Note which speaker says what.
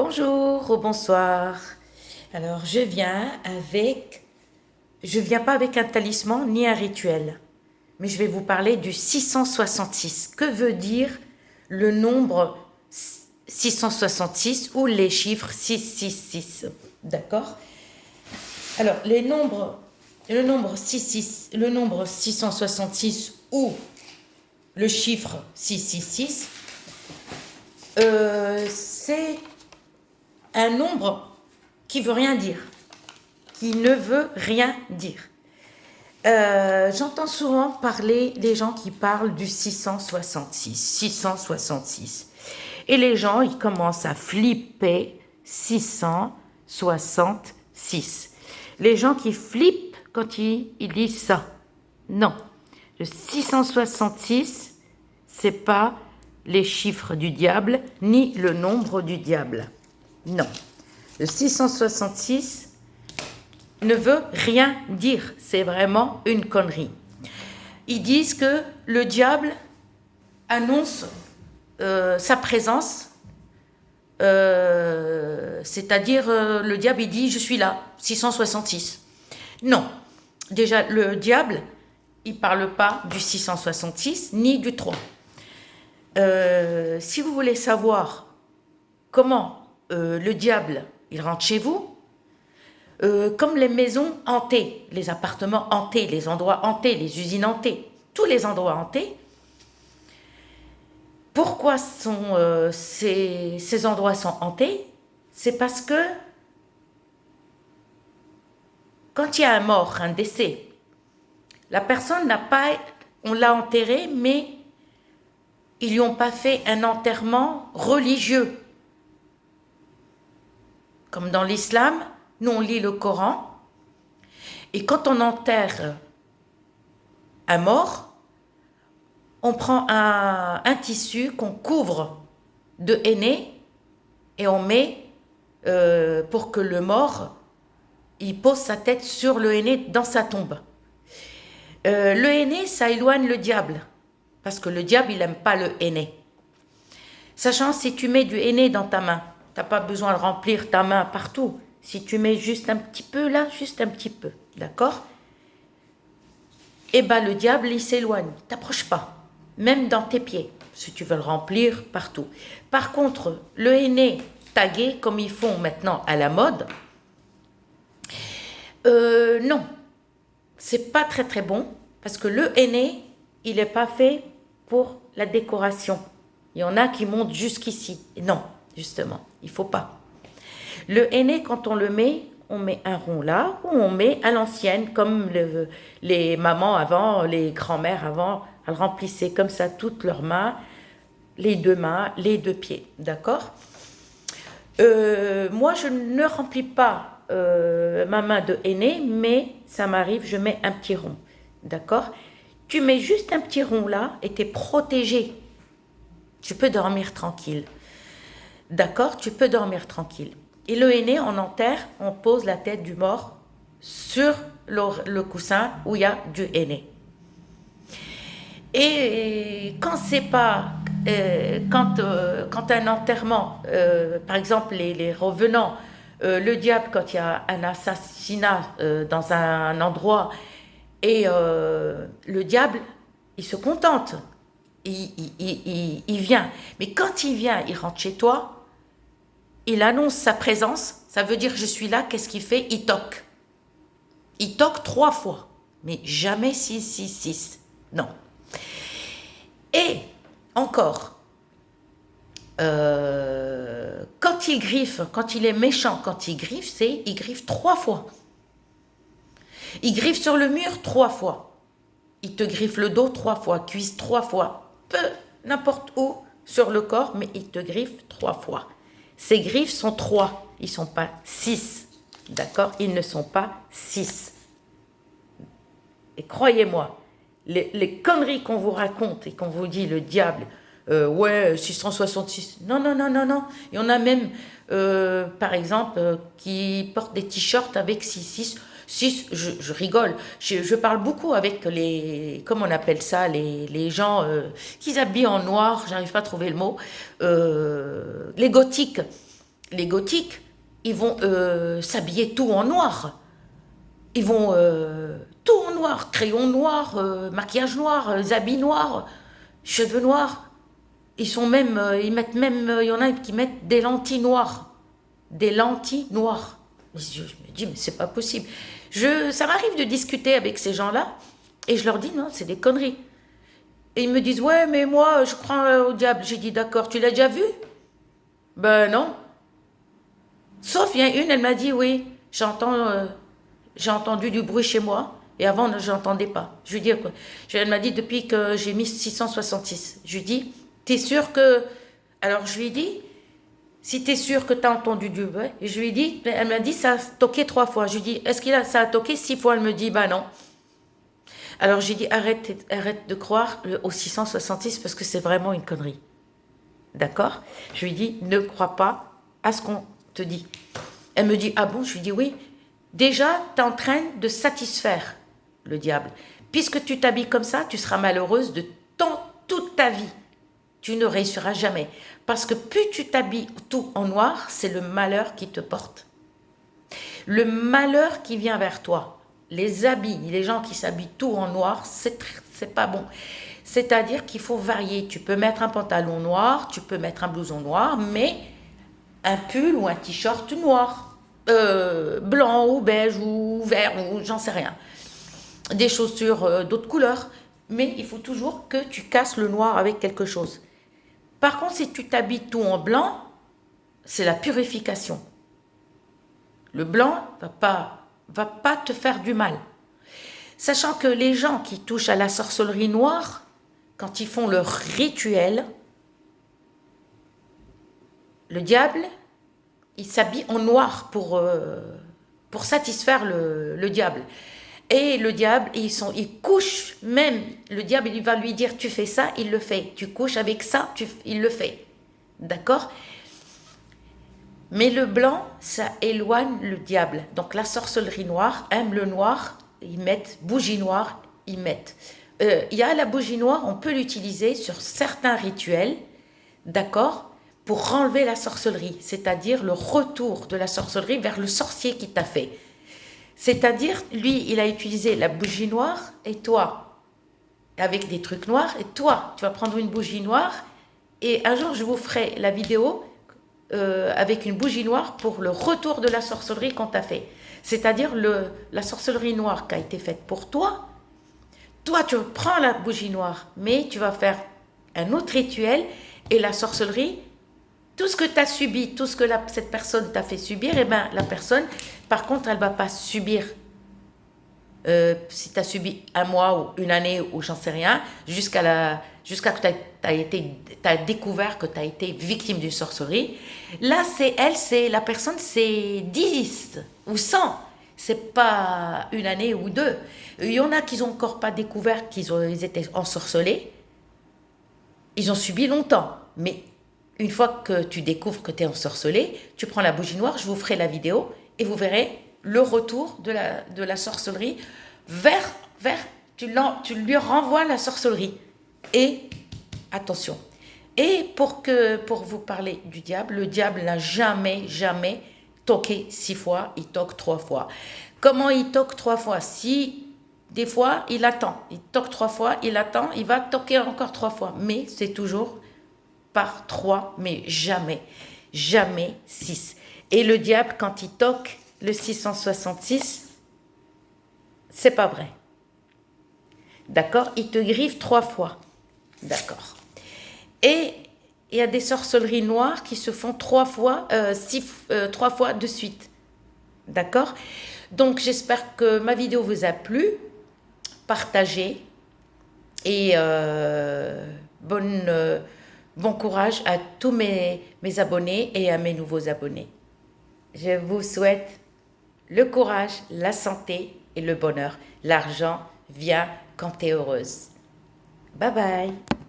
Speaker 1: Bonjour ou bonsoir. Alors, je viens pas avec un talisman ni un rituel, mais je vais vous parler du 666. Que veut dire le nombre 666 ou les chiffres 666? D'accord? Alors, le nombre 666 ou le chiffre 666, c'est un nombre qui veut rien dire, qui ne veut rien dire. J'entends souvent parler des gens qui parlent du 666. Et les gens, ils commencent à flipper 666. Les gens qui flippent quand ils disent ça. Non, le 666, c'est pas les chiffres du diable, ni le nombre du diable. Non. Le 666 ne veut rien dire. C'est vraiment une connerie. Ils disent que le diable annonce sa présence. C'est-à-dire, le diable, il dit, je suis là, 666. Non. Déjà, le diable, il ne parle pas du 666 ni du 3. Si vous voulez savoir comment le diable, il rentre chez vous, comme les maisons hantées, les appartements hantés, les endroits hantés, les usines hantées, tous les endroits hantés. Pourquoi ces endroits sont hantés? C'est parce que quand il y a un mort, un décès, la personne n'a pas, on l'a enterré, mais ils lui ont pas fait un enterrement religieux. Comme dans l'islam, nous on lit le Coran, et quand on enterre un mort, on prend un tissu qu'on couvre de henné et on met pour que le mort il pose sa tête sur le henné dans sa tombe. Le henné, ça éloigne le diable, parce que le diable, il n'aime pas le henné. Sachant, si tu mets du henné dans ta main, tu n'as pas besoin de remplir ta main partout. Si tu mets juste un petit peu là, juste un petit peu, d'accord? Eh bien, le diable, il s'éloigne, t'approche pas, même dans tes pieds, si tu veux le remplir partout. Par contre, le henné tagué, comme ils font maintenant à la mode, non, c'est pas très très bon, parce que le henné, il n'est pas fait pour la décoration. Il y en a qui montent jusqu'ici. Non, justement, il faut pas. Le henné, quand on met un rond là, ou on met à l'ancienne, comme les mamans avant, les grands-mères avant, elles remplissaient comme ça toutes leurs mains, les deux pieds, d'accord? Moi, je ne remplis pas ma main de henné, mais ça m'arrive, je mets un petit rond, d'accord? Tu mets juste un petit rond là et tu es protégé. Tu peux dormir tranquille. D'accord? Tu peux dormir tranquille. Et le henné, on enterre, on pose la tête du mort sur le coussin où il y a du henné. Et quand c'est pas... quand un enterrement, par exemple les revenants, le diable, quand il y a un assassinat dans un endroit, et le diable, il se contente. Il vient. Mais quand il vient, il rentre chez toi, il annonce sa présence, ça veut dire je suis là, qu'est-ce qu'il fait? Il toque. Il toque 3 fois, mais jamais 666. Non. Et encore, quand il griffe, quand il est méchant, quand il griffe, il griffe 3 fois. Il griffe sur le mur 3 fois. Il te griffe le dos 3 fois, cuisse 3 fois, n'importe où sur le corps, mais il te griffe 3 fois. Ces griffes sont 3, ils ne sont pas 6. D'accord? Ils ne sont pas 6. Et croyez-moi, les conneries qu'on vous raconte et qu'on vous dit, le diable, ouais, 666. Non, non, non, non, non. Il y en a même, par exemple, qui portent des t-shirts avec 6, je rigole. Je parle beaucoup avec comment on appelle ça, les gens qui s'habillent en noir, j'arrive pas à trouver le mot, les gothiques. les gothiques, ils vont s'habiller tout en noir. Ils vont tout en noir, crayon noir, maquillage noir, habits noirs, cheveux noirs. Ils mettent même, il y en a qui mettent des lentilles noires. Des lentilles noires. Je me dis, mais c'est pas possible. Ça m'arrive de discuter avec ces gens-là et je leur dis, non, c'est des conneries. Et ils me disent, ouais, mais moi, je crois au diable. J'ai dit, d'accord, tu l'as déjà vu? Ben non. Sauf, il y a une, elle m'a dit, oui, j'ai entendu du bruit chez moi. Et avant, je n'entendais pas. Je lui dis, quoi? Elle m'a dit, depuis que j'ai mis 666. Je lui dis, t'es sûr que... Alors, je lui ai dit, si t'es sûr que t'as entendu du bruit. Et je lui ai dit, elle m'a dit, ça a toqué 3 fois. Je lui ai dit, ça a toqué 6 fois? Elle me dit, bah non. Alors, j'ai dit, arrête de croire au 666 parce que c'est vraiment une connerie. D'accord? Je lui ai dit, ne crois pas à ce qu'on te dit. Elle me dit, ah bon? Je lui dis, oui. Déjà, tu es en train de satisfaire le diable. Puisque tu t'habilles comme ça, tu seras malheureuse toute ta vie. Tu ne réussiras jamais. Parce que plus tu t'habilles tout en noir, c'est le malheur qui te porte. Le malheur qui vient vers toi. Les habits, les gens qui s'habillent tout en noir, c'est pas bon. C'est-à-dire qu'il faut varier. Tu peux mettre un pantalon noir, tu peux mettre un blouson noir, mais un pull ou un t-shirt noir, blanc ou beige ou vert ou j'en sais rien. Des chaussures d'autres couleurs. Mais il faut toujours que tu casses le noir avec quelque chose. Par contre, si tu t'habilles tout en blanc, c'est la purification. Le blanc va pas te faire du mal. Sachant que les gens qui touchent à la sorcellerie noire, quand ils font leur rituel, le diable, il s'habille en noir pour satisfaire le diable. Et le diable, il couche même. Le diable, il va lui dire, tu fais ça, il le fait. Tu couches avec ça, il le fait. D'accord? Mais le blanc, ça éloigne le diable. Donc la sorcellerie noire aime le noir. Ils mettent bougie noire, ils mettent. Il y a la bougie noire, on peut l'utiliser sur certains rituels, d'accord, pour enlever la sorcellerie, c'est-à-dire le retour de la sorcellerie vers le sorcier qui t'a fait. C'est-à-dire, lui, il a utilisé la bougie noire, et toi, avec des trucs noirs, et toi, tu vas prendre une bougie noire, et un jour, je vous ferai la vidéo avec une bougie noire pour le retour de la sorcellerie qu'on t'a fait. C'est-à-dire la sorcellerie noire qui a été faite pour toi. Toi, tu prends la bougie noire, mais tu vas faire un autre rituel, et la sorcellerie, tout ce que tu as subi, tout ce que cette personne t'a fait subir, et bien la personne, par contre, elle ne va pas subir. Si tu as subi 1 mois ou 1 année ou j'en sais rien, jusqu'à que tu as découvert que tu as été victime d'une sorcellerie. Là, la personne, c'est 10 ou 100. C'est pas 1 année ou 2. Il y en a qui n'ont encore pas découvert qu'ils étaient ensorcelés. Ils ont subi longtemps. Mais une fois que tu découvres que tu es ensorcelé, tu prends la bougie noire, je vous ferai la vidéo, et vous verrez le retour de la sorcellerie tu lui renvoies la sorcellerie. Et attention. Et pour vous parler du diable, le diable n'a jamais toqué 6 fois, il toque 3 fois. Comment il toque 3 fois? Si des fois il attend, il toque 3 fois, il attend, il va toquer encore 3 fois, mais c'est toujours par 3, mais jamais 6. Et le diable, quand il toque le 666, c'est pas vrai. D'accord? Il te griffe 3 fois. D'accord. Et il y a des sorcelleries noires qui se font 3 fois, 3 fois de suite. D'accord? Donc, j'espère que ma vidéo vous a plu. Partagez. Et bon courage à tous mes abonnés et à mes nouveaux abonnés. Je vous souhaite le courage, la santé et le bonheur. L'argent vient quand tu es heureuse. Bye bye.